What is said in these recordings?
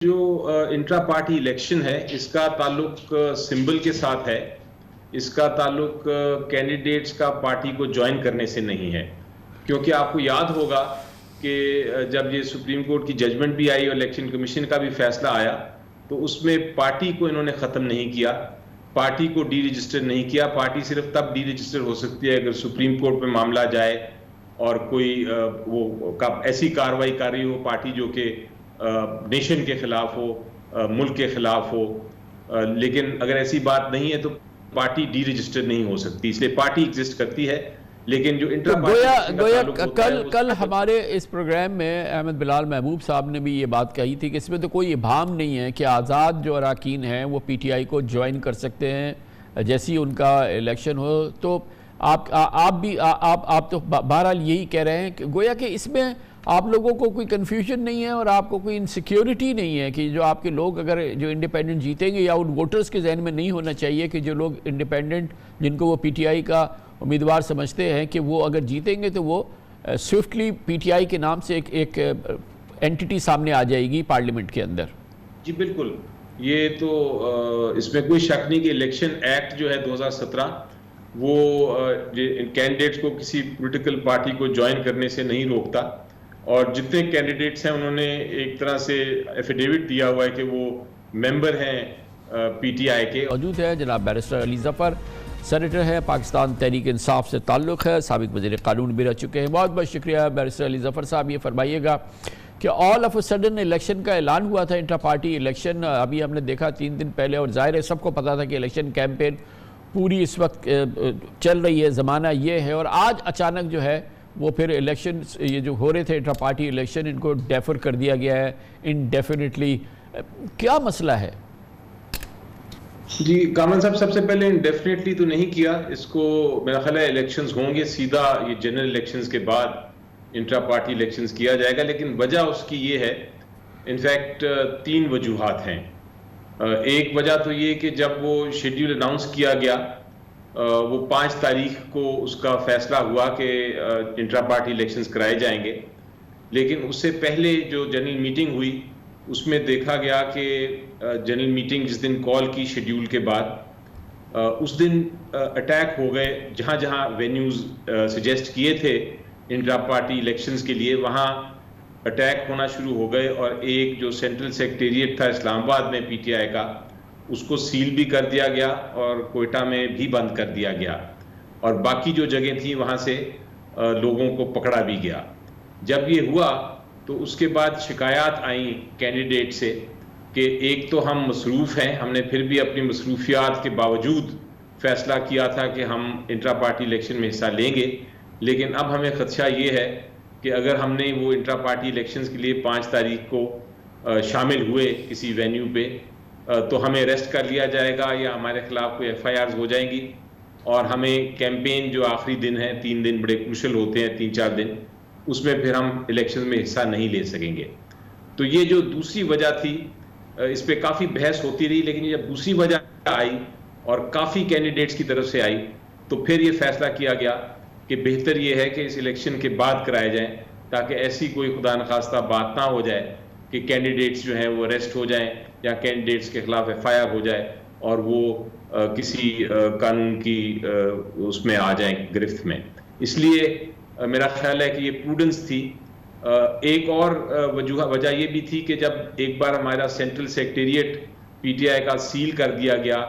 جو intra party election ہے اس کا تعلق سمبل کے ساتھ ہے. اس کا تعلق کینڈیڈیٹس کا پارٹی کو جوائن کرنے سے نہیں ہے، کیونکہ آپ کو یاد ہوگا کہ جب یہ سپریم کورٹ کی ججمنٹ بھی آئی اور الیکشن کمیشن کا بھی فیصلہ آیا تو اس میں پارٹی کو انہوں نے ختم نہیں کیا، پارٹی کو ڈی رجسٹر نہیں کیا. پارٹی صرف تب ڈی رجسٹر ہو سکتی ہے اگر سپریم کورٹ پہ معاملہ جائے اور کوئی وہ ایسی کارروائی کر رہی ہو پارٹی جو کہ نیشن کے خلاف ہو، ملک کے خلاف ہو. لیکن اگر ایسی بات نہیں ہے تو پارٹی ڈی رجسٹر نہیں ہو سکتی، اس لیے پارٹی ایگزسٹ کرتی ہے. لیکن جو انٹرا گویا کل ہمارے اس پروگرام میں احمد بلال محبوب صاحب نے بھی یہ بات کہی تھی کہ اس میں تو کوئی ابہام نہیں ہے کہ آزاد جو اراکین ہیں وہ پی ٹی آئی کو جوائن کر سکتے ہیں جیسی ان کا الیکشن ہو. تو آپ تو بہرحال یہی کہہ رہے ہیں کہ گویا کہ اس میں آپ لوگوں کو کوئی کنفیوژن نہیں ہے اور آپ کو کوئی انسیکیورٹی نہیں ہے کہ جو آپ کے لوگ اگر جو انڈیپینڈنٹ جیتیں گے، یا ان ووٹرز کے ذہن میں نہیں ہونا چاہیے کہ جو لوگ انڈیپینڈنٹ جن کو وہ پی ٹی آئی کا امیدوار سمجھتے ہیں کہ وہ اگر جیتیں گے تو وہ سوئفٹلی پی ٹی آئی کے نام سے ایک اینٹی سامنے آ جائے گی پارلیمنٹ کے اندر. جی بالکل، یہ تو اس میں کوئی شک نہیں کہ الیکشن ایکٹ جو ہے 2017 وہ کینڈیڈیٹس کو کسی پولیٹیکل پارٹی کو جوائن کرنے سے نہیں روکتا. اور جتنے کینڈیڈیٹس ہیں انہوں نے ایک طرح سے ایفیڈیوٹ دیا ہوا ہے کہ وہ ممبر ہیں پی ٹی آئی کے. موجود ہے جناب بیرسٹر علی ظفر، سینیٹر ہے، پاکستان تحریک انصاف سے تعلق ہے، سابق وزیر قانون بھی رہ چکے ہیں. بہت بہت شکریہ بیرسٹر علی ظفر صاحب. یہ فرمائیے گا کہ all of a sudden election کا اعلان ہوا تھا، انٹرا پارٹی الیکشن ابھی ہم نے دیکھا 3 دن پہلے، اور ظاہر ہے سب کو پتا تھا کہ الیکشن کیمپین پوری اس وقت چل رہی ہے، زمانہ یہ ہے، اور آج اچانک جو ہے وہ پھر الیکشن یہ جو ہو رہے تھے انٹرا پارٹی الیکشن ان کو ڈیفر کر دیا گیا ہے انڈیفینیٹلی. کیا مسئلہ ہے؟ جی کامن صاحب، سب سے پہلے انڈیفینیٹلی تو نہیں کیا اس کو، میرا خیال ہے الیکشنز ہوں گے سیدھا یہ جنرل الیکشنز کے بعد انٹرا پارٹی الیکشنز کیا جائے گا. لیکن وجہ اس کی یہ ہے، انفیکٹ 3 وجوہات ہیں. ایک وجہ تو یہ کہ جب وہ شیڈیول اناؤنس کیا گیا وہ 5 تاریخ کو اس کا فیصلہ ہوا کہ انٹرا پارٹی الیکشنز کرائے جائیں گے. لیکن اس سے پہلے جو جنرل میٹنگ ہوئی اس میں دیکھا گیا کہ جنرل میٹنگ جس دن کال کی شیڈیول کے بعد اس دن اٹیک ہو گئے جہاں جہاں وینیوز سجیسٹ کیے تھے انٹرا پارٹی الیکشنز کے لیے، وہاں اٹیک ہونا شروع ہو گئے. اور ایک جو سینٹرل سیکریٹریٹ تھا اسلام آباد میں پی ٹی آئی کا، اس کو سیل بھی کر دیا گیا اور کوئٹہ میں بھی بند کر دیا گیا، اور باقی جو جگہیں تھیں وہاں سے لوگوں کو پکڑا بھی گیا. جب یہ ہوا تو اس کے بعد شکایات آئیں کینڈیڈیٹ سے کہ ایک تو ہم مصروف ہیں، ہم نے پھر بھی اپنی مصروفیات کے باوجود فیصلہ کیا تھا کہ ہم انٹرا پارٹی الیکشن میں حصہ لیں گے، لیکن اب ہمیں خدشہ یہ ہے کہ اگر ہم نے وہ انٹرا پارٹی الیکشنز کے لیے 5 تاریخ کو شامل ہوئے کسی وینیو پہ تو ہمیں اریسٹ کر لیا جائے گا یا ہمارے خلاف کوئی ایف آئی آرز ہو جائیں گی، اور ہمیں کیمپین جو آخری دن ہے 3 دن بڑے کروشل ہوتے ہیں، 3-4 دن، اس میں پھر ہم الیکشن میں حصہ نہیں لے سکیں گے. تو یہ جو دوسری وجہ تھی اس پہ کافی بحث ہوتی رہی، لیکن جب دوسری وجہ آئی اور کافی کینڈیڈیٹس کی طرف سے آئی تو پھر یہ فیصلہ کیا گیا کہ بہتر یہ ہے کہ اس الیکشن کے بعد کرائے جائیں، تاکہ ایسی کوئی خدا نخواستہ بات نہ ہو جائے کہ کینڈیڈیٹس جو ہیں وہ اریسٹ ہو جائیں یا کینڈیڈیٹس کے خلاف ایف آئی آر ہو جائے اور وہ کسی قانون کی اس میں آ جائیں گرفت میں. اس لیے میرا خیال ہے کہ یہ پروڈنس تھی. ایک اور وجہ یہ بھی تھی کہ جب ایک بار ہمارا سینٹرل سیکریٹریٹ پی ٹی آئی کا سیل کر دیا گیا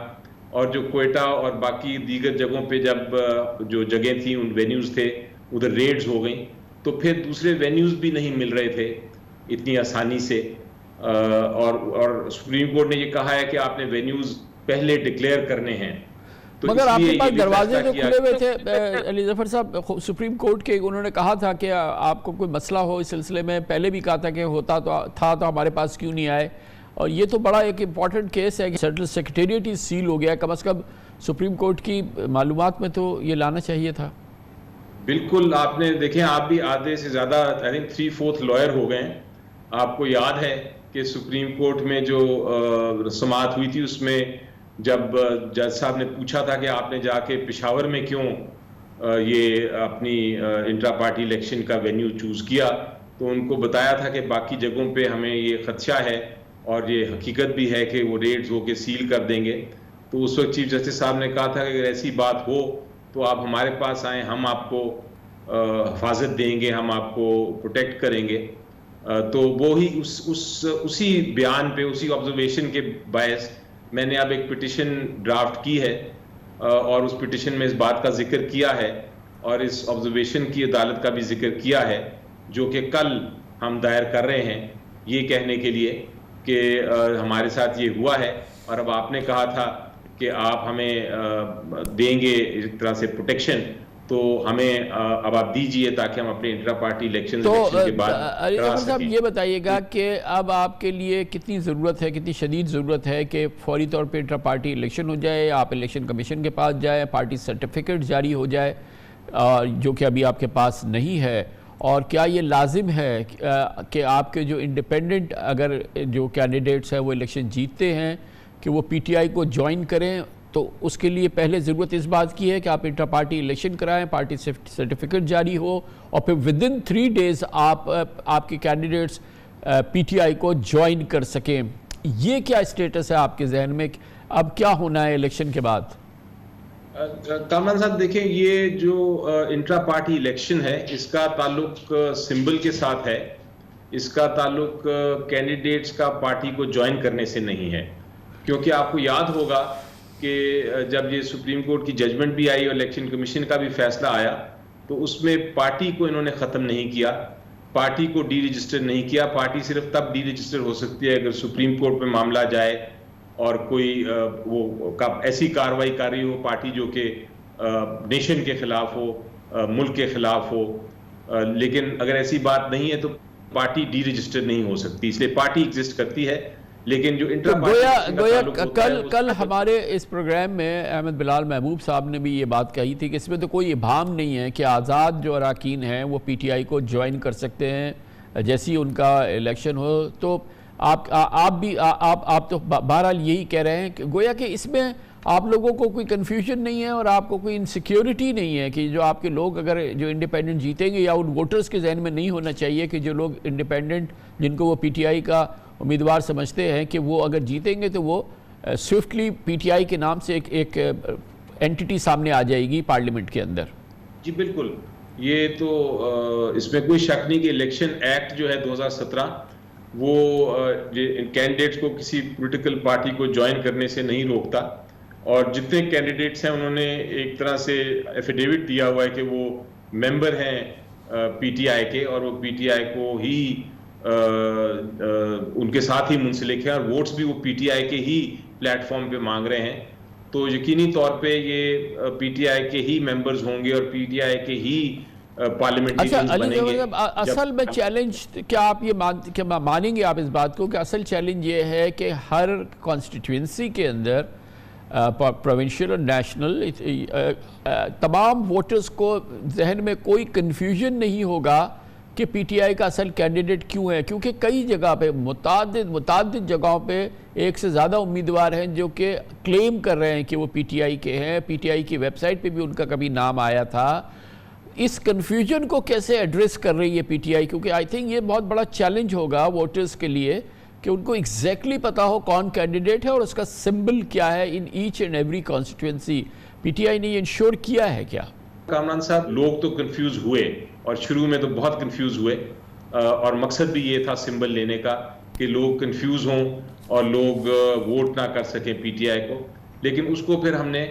اور جو کوئٹہ اور باقی دیگر جگہوں پہ جب جو جگہیں تھیں ان وینیوز تھے ادھر ریڈز ہو گئیں، تو پھر دوسرے وینیوز بھی نہیں مل رہے تھے اتنی آسانی سے. اور سپریم کورٹ نے یہ کہا ہے کہ آپ نے وینیوز پہلے ڈکلیئر کرنے ہیں. مگر آپ کے پاس دروازے جو کھلے ہوئے تھے علی ظفر صاحب، سپریم کورٹ کے انہوں نے کہا تھا کہ آپ کو کوئی مسئلہ ہو اس سلسلے میں، پہلے بھی کہا تھا کہ ہوتا تو ہمارے پاس کیوں نہیں آئے. اور یہ تو بڑا ایک امپورٹنٹ کیس ہے کہ سینٹرل سیکریٹریٹ ہی سیل ہو گیا، کم از کم سپریم کورٹ کی معلومات میں تو یہ لانا چاہیے تھا. بالکل، آپ نے دیکھیں آپ بھی آدھے سے زیادہ آئی تھنک 3/4 لائر ہو گئے ہیں. آپ کو یاد ہے کہ سپریم کورٹ میں جو رسومات ہوئی تھی اس میں جب جج صاحب نے پوچھا تھا کہ آپ نے جا کے پشاور میں کیوں یہ اپنی انٹرا پارٹی الیکشن کا وینیو چوز کیا، تو ان کو بتایا تھا کہ باقی جگہوں پہ ہمیں یہ خدشہ ہے اور یہ حقیقت بھی ہے کہ وہ ریڈز ہو کے سیل کر دیں گے. تو اس وقت چیف جسٹس صاحب نے کہا تھا کہ اگر ایسی بات ہو تو آپ ہمارے پاس آئیں, ہم آپ کو حفاظت دیں گے, ہم آپ کو پروٹیکٹ کریں گے. تو وہی اسی بیان پہ, اسی آبزرویشن کے باعث میں نے اب ایک پٹیشن ڈرافٹ کی ہے, اور اس پٹیشن میں اس بات کا ذکر کیا ہے اور اس آبزرویشن کی عدالت کا بھی ذکر کیا ہے, جو کہ کل ہم دائر کر رہے ہیں, یہ کہنے کے لیے کہ ہمارے ساتھ یہ ہوا ہے. اور اب آپ نے کہا تھا کہ آپ ہمیں دیں گے ایک طرح سے پروٹیکشن, تو ہمیں اب آپ دیجئے تاکہ ہم اپنے انٹرا پارٹی الیکشن کے بعد علی ظفر صاحب یہ بتائیے گا کہ اب آپ کے لیے کتنی ضرورت ہے, کتنی شدید ضرورت ہے کہ فوری طور پہ انٹرا پارٹی الیکشن ہو جائے, آپ الیکشن کمیشن کے پاس جائیں, پارٹی سرٹیفکیٹ جاری ہو جائے, جو کہ ابھی آپ کے پاس نہیں ہے, اور کیا یہ لازم ہے کہ آپ کے جو انڈیپینڈنٹ اگر جو کینڈیڈیٹس ہیں وہ الیکشن جیتتے ہیں کہ وہ پی ٹی آئی کو جوائن کریں, تو اس کے لیے پہلے ضرورت اس بات کی ہے کہ آپ انٹرا پارٹی الیکشن کرائیں, پارٹی سرٹیفکیٹ جاری ہو, اور پھر ودن 3 days آپ کے کینڈیڈیٹس پی ٹی آئی کو جوائن کر سکیں. یہ کیا اسٹیٹس ہے آپ کے ذہن میں, اب کیا ہونا ہے الیکشن کے بعد؟ کامران صاحب دیکھیں, یہ جو انٹرا پارٹی الیکشن ہے اس کا تعلق سمبل کے ساتھ ہے, اس کا تعلق کینڈیڈیٹس کا پارٹی کو جوائن کرنے سے نہیں ہے. کیونکہ آپ کو یاد ہوگا کہ جب یہ سپریم کورٹ کی ججمنٹ بھی آئی اور الیکشن کمیشن کا بھی فیصلہ آیا, تو اس میں پارٹی کو انہوں نے ختم نہیں کیا, پارٹی کو ڈی رجسٹر نہیں کیا. پارٹی صرف تب ڈی رجسٹر ہو سکتی ہے اگر سپریم کورٹ میں معاملہ جائے اور کوئی وہ ایسی کارروائی کر رہی ہو پارٹی جو کہ نیشن کے خلاف ہو, ملک کے خلاف ہو. لیکن اگر ایسی بات نہیں ہے تو پارٹی ڈی رجسٹر نہیں ہو سکتی, اس لیے پارٹی ایگزسٹ کرتی ہے. لیکن جو گویا کل ہمارے اس پروگرام میں احمد بلال محبوب صاحب نے بھی یہ بات کہی تھی کہ اس میں تو کوئی ابہام نہیں ہے کہ آزاد جو اراکین ہیں وہ پی ٹی آئی کو جوائن کر سکتے ہیں جیسی ان کا الیکشن ہو. تو آپ تو بہرحال یہی کہہ رہے ہیں کہ گویا کہ اس میں آپ لوگوں کو کوئی کنفیوژن نہیں ہے اور آپ کو کوئی انسیکیورٹی نہیں ہے کہ جو آپ کے لوگ اگر جو انڈیپینڈنٹ جیتیں گے, یا ان ووٹرز کے ذہن میں نہیں ہونا چاہیے کہ جو لوگ انڈیپینڈنٹ جن کو وہ پی ٹی آئی کا امیدوار سمجھتے ہیں کہ وہ اگر جیتیں گے تو وہ سوئفٹلی پی ٹی آئی کے نام سے ایک اینٹیٹی سامنے آ جائے گی پارلیمنٹ کے اندر. جی بالکل, یہ تو اس میں کوئی شک نہیں کہ الیکشن ایکٹ جو ہے 2017 وہ کینڈیڈیٹس کو کسی پولیٹیکل پارٹی کو جوائن کرنے سے نہیں روکتا, اور جتنے کینڈیڈیٹس ہیں انہوں نے ایک طرح سے ایفیڈیوٹ دیا ہوا ہے کہ وہ ممبر ہیں پی ٹی آئی کے, اور وہ پی ٹی آئی کو ہی ان کے ساتھ ہی منسلک ہیں, اور ووٹس بھی وہ پی ٹی آئی کے ہی پلیٹ فارم پہ مانگ رہے ہیں. تو یقینی طور پہ یہ پی ٹی آئی کے ہی ممبرز ہوں گے اور پی ٹی آئی کے ہی پارلیمنٹیرینز بنیں گے. اصل میں چیلنج کیا آپ یہ مانیں گے آپ اس بات کو کہ اصل چیلنج یہ ہے کہ ہر کانسٹیٹوئنسی کے اندر پروونشل اور نیشنل تمام ووٹرز کو ذہن میں کوئی کنفیوژن نہیں ہوگا کہ پی ٹی آئی کا اصل کینڈیڈیٹ کیوں ہے, کیونکہ کئی جگہ پہ متعدد جگہوں پہ ایک سے زیادہ امیدوار ہیں جو کہ کلیم کر رہے ہیں کہ وہ پی ٹی آئی کے ہیں. پی ٹی آئی کی ویب سائٹ پہ بھی ان کا کبھی نام آیا تھا. اس کنفیوژن کو کیسے ایڈریس کر رہی ہے پی ٹی آئی, کیونکہ آئی تھنک یہ بہت بڑا چیلنج ہوگا ووٹرز کے لیے کہ ان کو ایگزیکٹلی پتا ہو کون کینڈیڈیٹ ہے اور اس کا سمبل کیا ہے in each and every constituency. PTI ٹی آئی نے یہ انشور کیا ہے کیا؟ کامران صاحب, لوگ تو کنفیوز ہوئے, اور شروع میں تو بہت کنفیوز ہوئے, اور مقصد بھی یہ تھا سمبل لینے کا کہ لوگ کنفیوز ہوں اور لوگ ووٹ نہ کر سکیں پی ٹی آئی کو. لیکن اس کو پھر ہم نے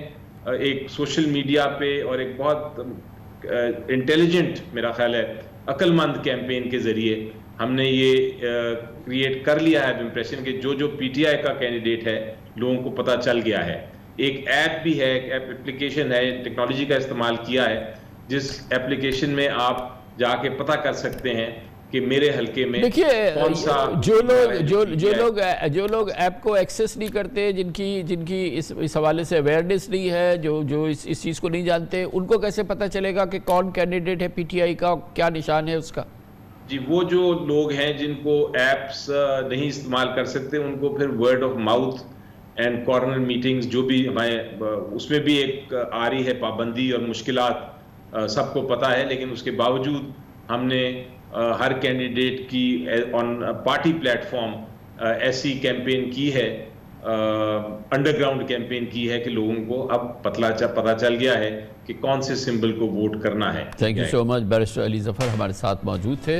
ایک سوشل میڈیا پہ اور ایک بہت انٹیلیجنٹ, میرا خیال ہے عقل مند کیمپین کے ذریعے ہم نے یہ کریٹ کر لیا ہے امپریشن کہ جو پی ٹی آئی کا کینڈیڈیٹ ہے لوگوں کو پتہ چل گیا ہے. ایک ایپ بھی ہے, ایک اپلیکیشن ہے, ٹیکنالوجی کا استعمال کیا ہے, جس اپلیکیشن میں آپ جا کے پتہ کر سکتے ہیں کہ میرے حلقے میں کون سا. جو لوگ ایپ کو ایکسیس نہیں کرتے, جن کی اس حوالے سے اویئرنیس نہیں ہے, جو اس چیز کو نہیں جانتے, ان کو کیسے پتہ چلے گا کہ کون کینڈیڈیٹ ہے پی ٹی آئی کا, کیا نشان ہے اس کا؟ جی, وہ جو لوگ ہیں جن کو ایپس نہیں استعمال کر سکتے, ان کو پھر word of mouth and corner meetings جو بھی ہمارے اس میں بھی ایک آ رہی ہے پابندی اور مشکلات سب کو پتہ ہے, لیکن اس کے باوجود ہم نے ہر کینڈیڈیٹ کی آن پارٹی پلیٹ فارم ایسی کیمپین کی ہے، انڈر گراؤنڈ کیمپین کی ہے کہ لوگوں کو اب پتہ چل گیا ہے کہ کون سے سمبل کو ووٹ کرنا ہے۔ Thank you so much, barrister Ali Zafar ہمارے ساتھ موجود تھے۔